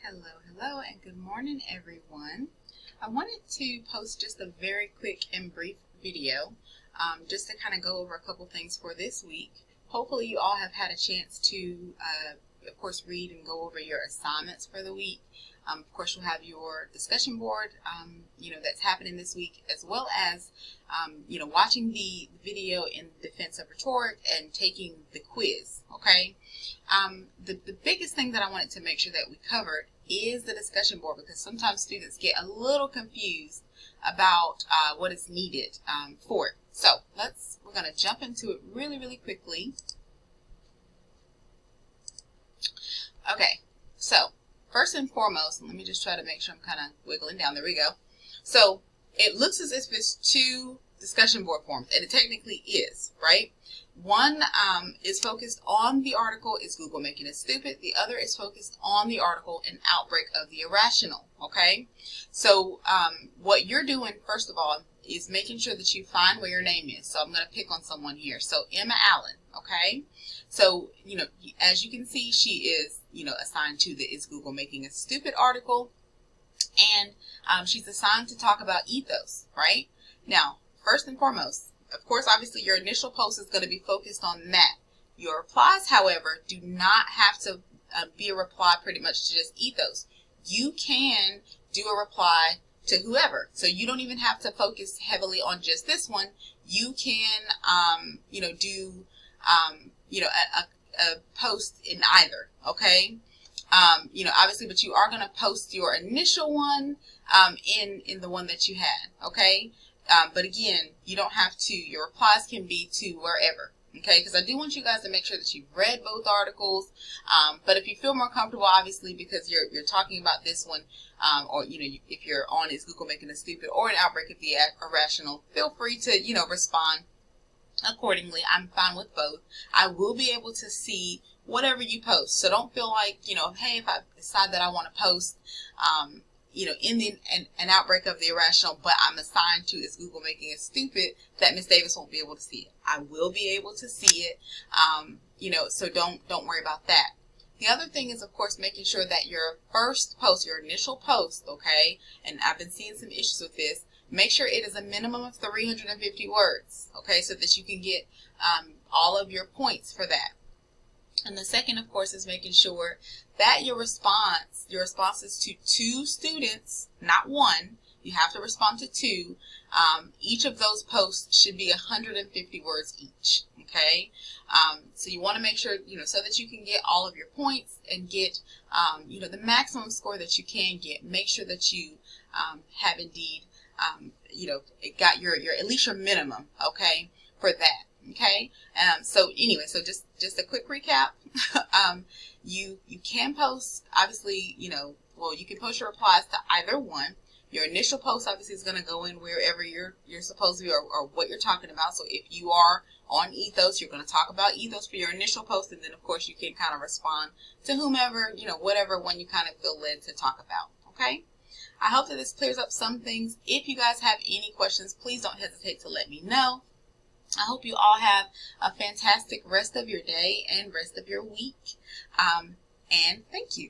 Hello, and good morning, everyone. I wanted to post just a very quick and brief video just to kind of go over a couple things for this week. Hopefully you all have had a chance to, of course, read and go over your assignments for the week. Of course, you'll have your discussion board, that's happening this week, as well as, watching the video in Defense of Rhetoric and taking the quiz, okay? The biggest thing that I wanted to make sure that we covered is the discussion board, because sometimes students get a little confused about what is needed for it. So we're going to jump into it really quickly. Okay, so first and foremost, let me just try to make sure I'm kind of wiggling down. There we go. So it looks as if it's two discussion board forms, and it technically is, right? One is focused on the article, Is Google Making Us Stupid? The other is focused on the article, An Outbreak of the Irrational, okay? So what you're doing, first of all, is making sure that you find where your name is. So I'm going to pick on someone here. So Emma Allen, okay? So, as you can see, she is, assigned to the Is Google Making Us Stupid article, and she's assigned to talk about ethos, right? Now, first and foremost, of course, obviously, your initial post is going to be focused on that. Your replies, however, do not have to be a reply pretty much to just ethos. You can do a reply to whoever. So you don't even have to focus heavily on just this one. You can, do, a post in either, okay? Obviously, but you are going to post your initial one in the one that you had, okay? But again, you don't have to. Your replies can be to wherever, okay? Because I do want you guys to make sure that you've read both articles. But if you feel more comfortable, obviously, because you're talking about this one, or if you're on Is Google Making Us Stupid or An Outbreak of the Irrational, feel free to respond accordingly. I'm fine with both. I will be able to see whatever you post. So don't feel like, hey, if I decide that I want to post, in an outbreak of the irrational, but I'm assigned to Is Google Making Us Stupid, that Miss Davis won't be able to see it. I will be able to see it, so don't worry about that. The other thing is, of course, making sure that your first post, your initial post, okay, and I've been seeing some issues with this, make sure it is a minimum of 350 words, okay, so that you can get all of your points for that. And the second, of course, is making sure that your responses to two students, not one, you have to respond to two. Each of those posts should be 150 words each, okay? So you want to make sure, so that you can get all of your points and get, the maximum score that you can get. Make sure that you have indeed, got your at least your minimum, okay, for that. Okay, so anyway, so just a quick recap. You can post, obviously, you can post your replies to either one. Your initial post obviously is going to go in wherever you're supposed to be, or what you're talking about. So if you are on ethos, you're going to talk about ethos for your initial post, and then of course you can kind of respond to whomever, whatever one you kind of feel led to talk about. Okay. I hope that this clears up some things. If you guys have any questions, please don't hesitate to let me know. I hope you all have a fantastic rest of your day and rest of your week. And thank you.